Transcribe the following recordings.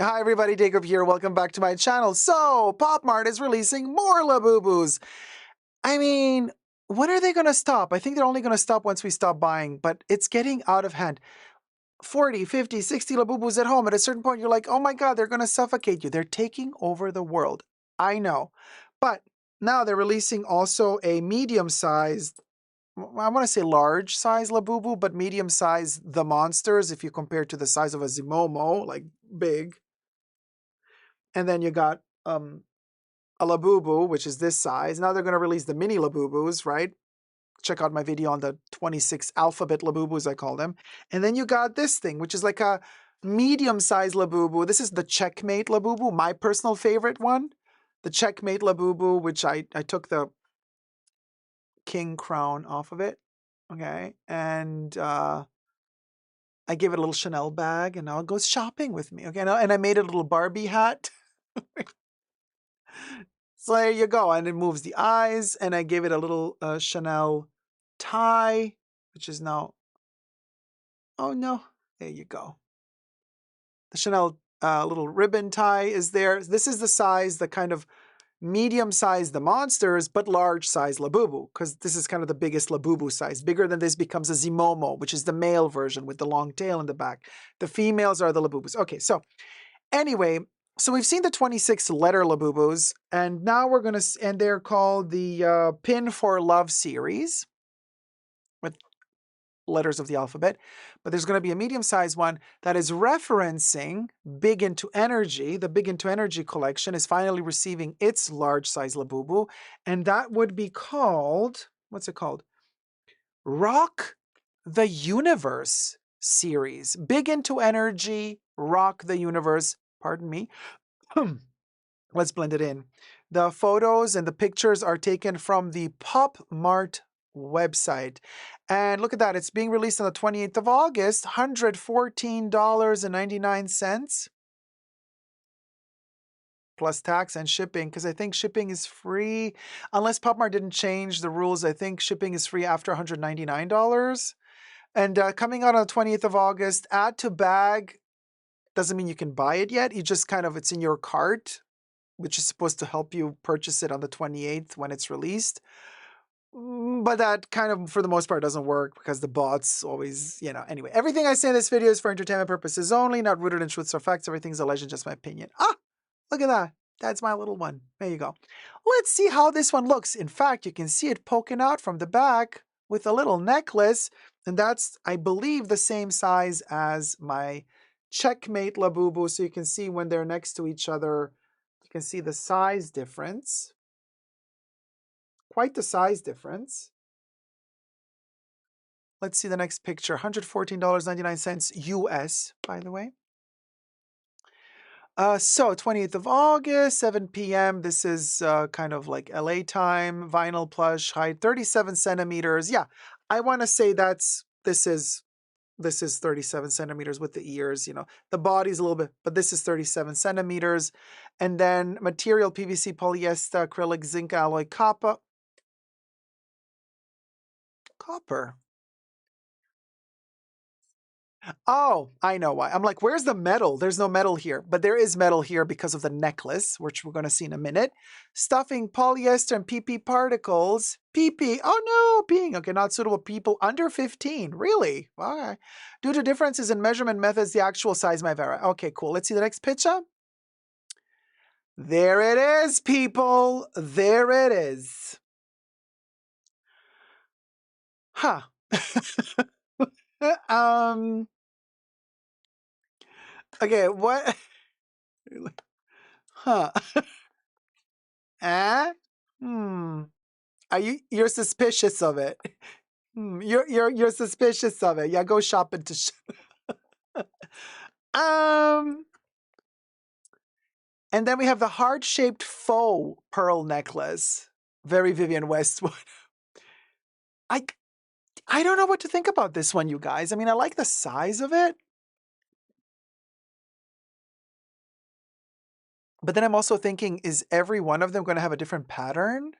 Hi everybody, Jacob here. Welcome back to my channel. So, Pop Mart is releasing more Labubus. I mean, when are they going to stop? I think they're only going to stop once we stop buying, but it's getting out of hand. 40, 50, 60 Labubus at home. At a certain point, you're like, oh my God, they're going to suffocate you. They're taking over the world. I know. But now they're releasing also a medium-sized, I want to say large size Labubu, but medium size the monsters if you compare to the size of a Zimomo, like big. And then you got a Labubu, which is this size. Now they're going to release the mini Labubus, right? Check out my video on the 26 alphabet Labubus, I call them. And then you got this thing, which is like a medium-sized Labubu. This is the Checkmate Labubu, my personal favorite one. The Checkmate Labubu, which I took the king crown off of it. Okay. And I gave it a little Chanel bag, and now it goes shopping with me. Okay. And I made it a little Barbie hat. So there you go. And it moves the eyes. And I gave it a little Chanel tie, which is now, oh no, there you go. The Chanel little ribbon tie is there. This is the size, the kind of medium size, the monsters, but large size Labubu, because this is kind of the biggest Labubu size. Bigger than this becomes a Zimomo, which is the male version with the long tail in the back. The females are the Labubus. Okay, so anyway, so we've seen the 26 letter Labubus, and now we're going to, and they're called the Pin for Love series with letters of the alphabet. But there's going to be a medium-sized one that is referencing Big Into Energy. The Big Into Energy collection is finally receiving its large-size Labubu, and that would be called, what's it called? Rock the Universe series. Big Into Energy, Rock the Universe, pardon me. Let's blend it in. The photos and the pictures are taken from the Pop Mart website. And look at that. It's being released on the 28th of August, $114.99 plus tax and shipping, because I think shipping is free. Unless Pop Mart didn't change the rules, I think shipping is free after $199. And coming out on the 20th of August, add to bag doesn't mean you can buy it yet. You just kind of, it's in your cart, which is supposed to help you purchase it on the 28th when it's released. But that kind of, for the most part, doesn't work because the bots always, Anyway, everything I say in this video is for entertainment purposes only, not rooted in truths or facts. Everything's a legend, just my opinion. Ah, look at that. That's my little one. There you go. Let's see how this one looks. In fact, you can see it poking out from the back with a little necklace. And that's, I believe, the same size as my Checkmate Labubu. So you can see when they're next to each other, you can see the size difference. Quite the size difference. Let's see the next picture. $114.99 US, by the way. So 20th of August, 7 p.m. This is kind of like LA time. Vinyl plush, height 37 centimeters. Yeah, I want to say this is 37 centimeters with the ears. The body's a little bit, but this is 37 centimeters. And then material PVC, polyester, acrylic, zinc alloy, copper. Copper. Oh, I know why. I'm like, where's the metal? There's no metal here. But there is metal here because of the necklace, which we're going to see in a minute. Stuffing, polyester, and PP particles. PP. Oh no, peeing. Okay, not suitable people under 15. Really? Okay. Due to differences in measurement methods, the actual size might vary. Okay, cool. Let's see the next picture. There it is, people. There it is. Huh. Okay, what? Huh. Eh? You're suspicious of it. You're suspicious of it. Yeah, go shopping to and then we have the heart-shaped faux pearl necklace. Very Vivienne Westwood. I don't know what to think about this one, you guys. I mean, I like the size of it. But then I'm also thinking, is every one of them going to have a different pattern?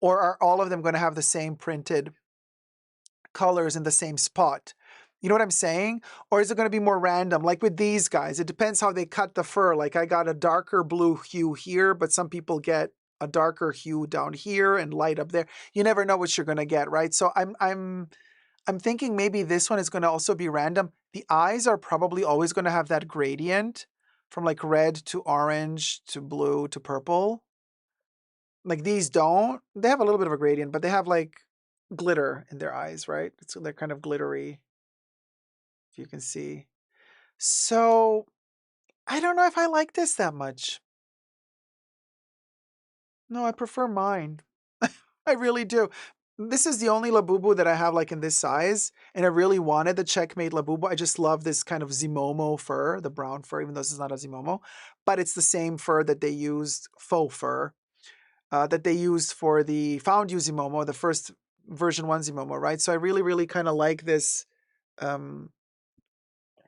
Or are all of them going to have the same printed colors in the same spot? You know what I'm saying? Or is it going to be more random? Like with these guys, it depends how they cut the fur. Like I got a darker blue hue here, but some people get a darker hue down here and light up there. You never know what you're going to get, right? So I'm thinking maybe this one is going to also be random. The eyes are probably always going to have that gradient from like red to orange to blue to purple. Like these don't. They have a little bit of a gradient, but they have like glitter in their eyes, right? So they're kind of glittery, if you can see. So I don't know if I like this that much. No, I prefer mine. I really do. This is the only Labubu that I have like in this size, and I really wanted the Checkmate Labubu. I just love this kind of Zimomo fur, the brown fur, even though this is not a Zimomo, but it's the same fur that they used, faux fur, that they used for the Found You Zimomo, the first version 1 Zimomo, right? So I really, really kind of like this,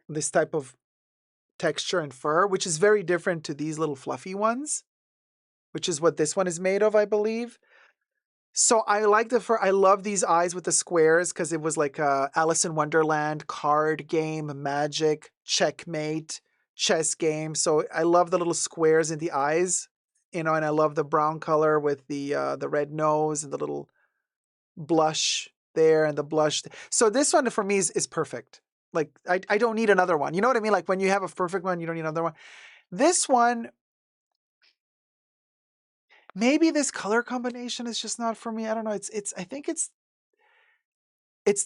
this type of texture and fur, which is very different to these little fluffy ones, which is what this one is made of, I believe. So I like the fur. I love these eyes with the squares because it was like a Alice in Wonderland card game, magic, checkmate, chess game. So I love the little squares in the eyes, and I love the brown color with the red nose and the little blush there and the blush. So this one for me is perfect. Like I don't need another one. You know what I mean? Like when you have a perfect one, you don't need another one. This one, maybe this color combination is just not for me. I don't know. I think it's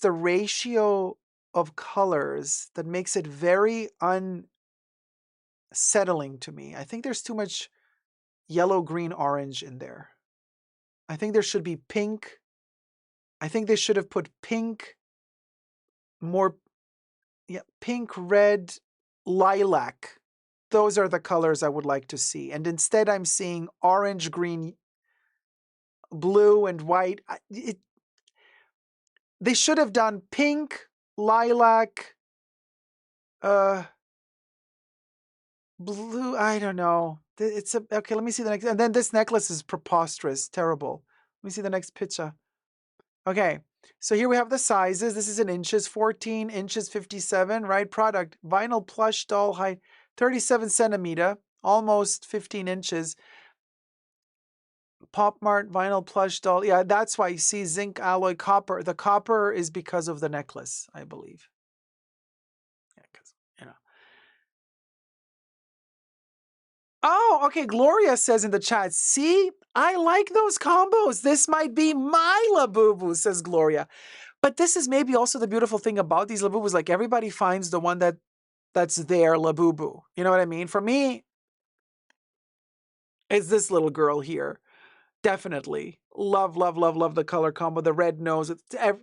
the ratio of colors that makes it very unsettling to me. I think there's too much yellow, green, orange in there. I think there should be pink. I think they should have put pink, more, yeah, pink, red, lilac. Those are the colors I would like to see. And instead I'm seeing orange, green, blue, and white. They should have done pink, lilac, uh, blue. I don't know. It's okay. Let me see the next. And then this necklace is preposterous, terrible. Let me see the next picture. Okay, so here we have the sizes. This is in inches, 14 inches, 57. Right, product vinyl plush doll height, 37 centimeter, almost 15 inches. Pop Mart vinyl plush doll. Yeah, that's why you see zinc alloy copper. The copper is because of the necklace, I believe. Yeah, because Oh, okay. Gloria says in the chat, see, I like those combos. This might be my Labubu, says Gloria. But this is maybe also the beautiful thing about these Labubus. Like everybody finds the one that's their Labubu. You know what I mean? For me, it's this little girl here. Definitely. Love, love, love, love the color combo. The red nose.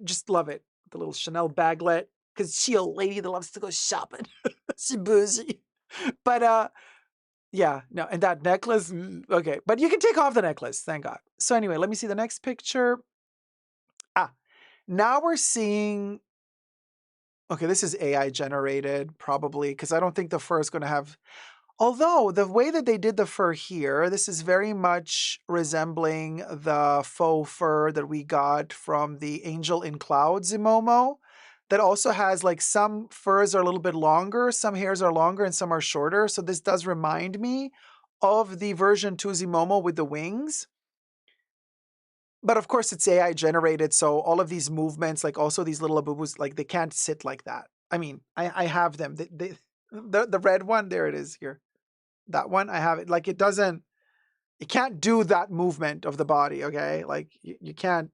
Just love it. The little Chanel baglet. Because she a lady that loves to go shopping. She bougie. But yeah, no, and that necklace, okay. But you can take off the necklace, thank God. So anyway, let me see the next picture. Now we're seeing, okay, this is AI generated, probably, because I don't think the fur is going to have, although the way that they did the fur here, this is very much resembling the faux fur that we got from the Angel in Clouds Zimomo, that also has like some furs are a little bit longer, some hairs are longer, and some are shorter. So this does remind me of the version 2 Zimomo with the wings. But of course, it's AI generated, so all of these movements, like also these little Labubus, like they can't sit like that. I mean, I have them. The red one, there it is here. That one, I have it. Like it can't do that movement of the body, okay? Like you can't,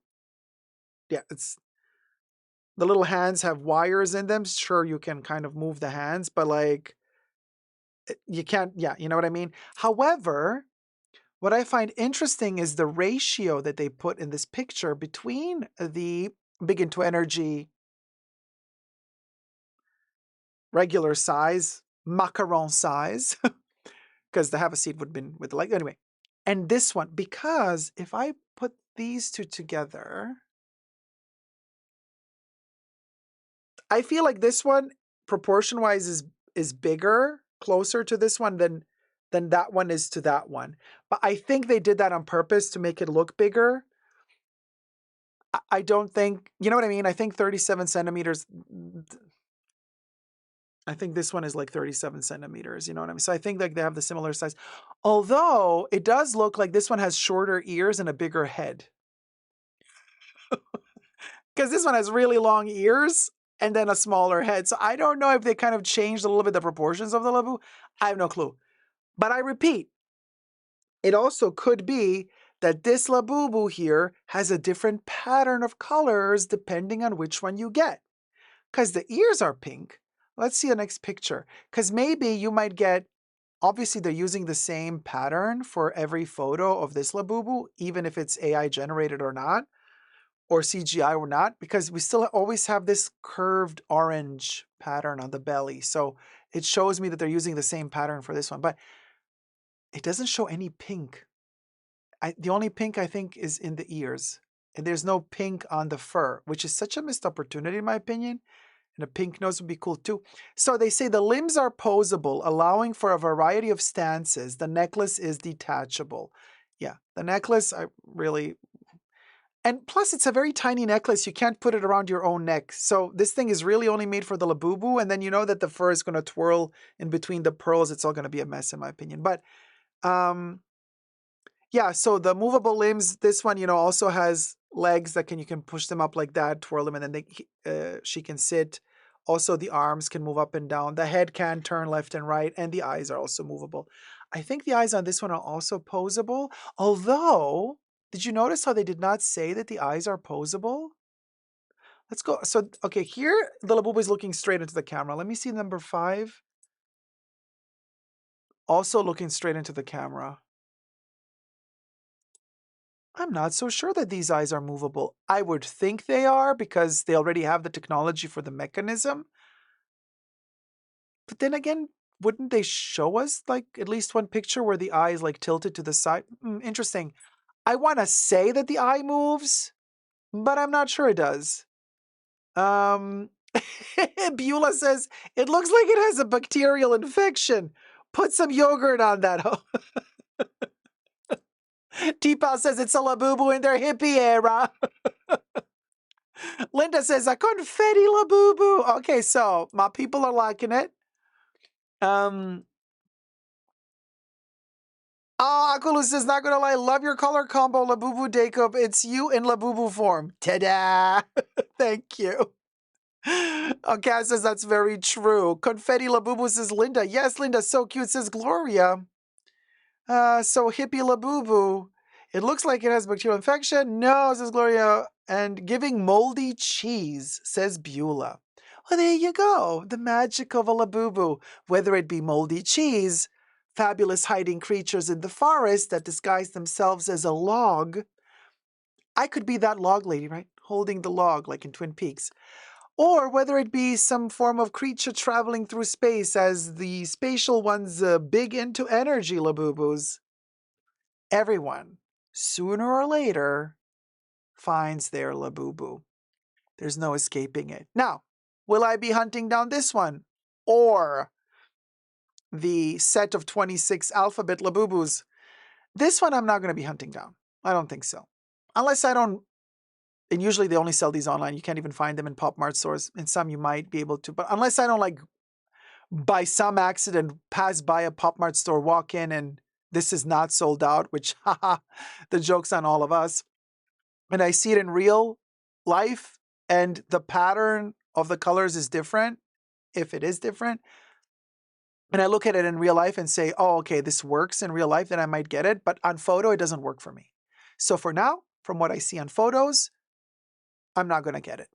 yeah, it's, the little hands have wires in them. Sure, you can kind of move the hands, but like you can't, yeah, you know what I mean? However, what I find interesting is the ratio that they put in this picture between the Big Into Energy regular size, macaron size, because the have a seat would have been with the leg. Anyway, and this one, because if I put these two together, I feel like this one, proportion-wise, is bigger, closer to this one than that one is to that one. But I think they did that on purpose to make it look bigger. I don't think, you know what I mean? I think 37 centimeters, I think this one is like 37 centimeters. You know what I mean? So I think like they have the similar size. Although it does look like this one has shorter ears and a bigger head. Because this one has really long ears and then a smaller head. So I don't know if they kind of changed a little bit the proportions of the Labubu. I have no clue. But I repeat, it also could be that this Labubu here has a different pattern of colors depending on which one you get. Because the ears are pink. Let's see the next picture. Because maybe you might get, obviously they're using the same pattern for every photo of this Labubu, even if it's AI generated or not, or CGI or not, because we still always have this curved orange pattern on the belly. So it shows me that they're using the same pattern for this one, but it doesn't show any pink. The only pink I think is in the ears, and there's no pink on the fur, which is such a missed opportunity in my opinion. And a pink nose would be cool too. So they say the limbs are posable, allowing for a variety of stances. The necklace is detachable. Yeah, the necklace, I really... And plus, it's a very tiny necklace. You can't put it around your own neck. So this thing is really only made for the Labubu. And then you know that the fur is going to twirl in between the pearls. It's all going to be a mess, in my opinion. But yeah, so the movable limbs, this one, also has legs that you can push them up like that, twirl them, and then she can sit. Also, the arms can move up and down. The head can turn left and right, and the eyes are also movable. I think the eyes on this one are also posable, although, did you notice how they did not say that the eyes are posable? Let's go. So, okay, here, the Labubu is looking straight into the camera. Let me see number 5. Also looking straight into the camera. I'm not so sure that these eyes are movable. I would think they are because they already have the technology for the mechanism. But then again, wouldn't they show us like at least one picture where the eye is like tilted to the side? Interesting. I want to say that the eye moves, but I'm not sure it does. Beulah says, it looks like it has a bacterial infection. Put some yogurt on that. T-Pal says it's a Labubu in their hippie era. Linda says a confetti Labubu. Okay, so my people are liking it. Akulu says, not gonna lie, love your color combo, Labubu Jacob. It's you in Labubu form. Ta-da! Thank you. Okay, says that's very true. Confetti Labubu says Linda. Yes, Linda, so cute, says Gloria. So hippie Labubu. It looks like it has bacterial infection. No, says Gloria. And giving moldy cheese, says Beulah. Well, there you go. The magic of a Labubu. Whether it be moldy cheese, fabulous hiding creatures in the forest that disguise themselves as a log. I could be that log lady, right? Holding the log like in Twin Peaks. Or whether it be some form of creature traveling through space as the spatial ones big into energy Labubus. Everyone, sooner or later, finds their Labubu. There's no escaping it. Now, will I be hunting down this one? Or the set of 26 alphabet Labubus? This one I'm not going to be hunting down. I don't think so. Unless I don't, and usually they only sell these online. You can't even find them in Pop Mart stores. In some you might be able to, but unless I don't like by some accident pass by a Pop Mart store, walk in and this is not sold out, which haha, the joke's on all of us. And I see it in real life and the pattern of the colors is different, if it is different, and I look at it in real life and say, oh, okay, this works in real life, then I might get it. But on photo, it doesn't work for me. So for now, from what I see on photos, I'm not going to get it.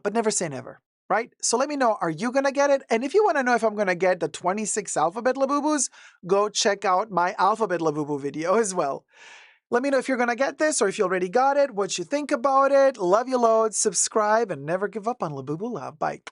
But never say never, right? So let me know, are you going to get it? And if you want to know if I'm going to get the 26 alphabet Labubus, go check out my alphabet Labubu video as well. Let me know if you're going to get this or if you already got it, what you think about it. Love you loads. Subscribe and never give up on Labubu Love. Bye.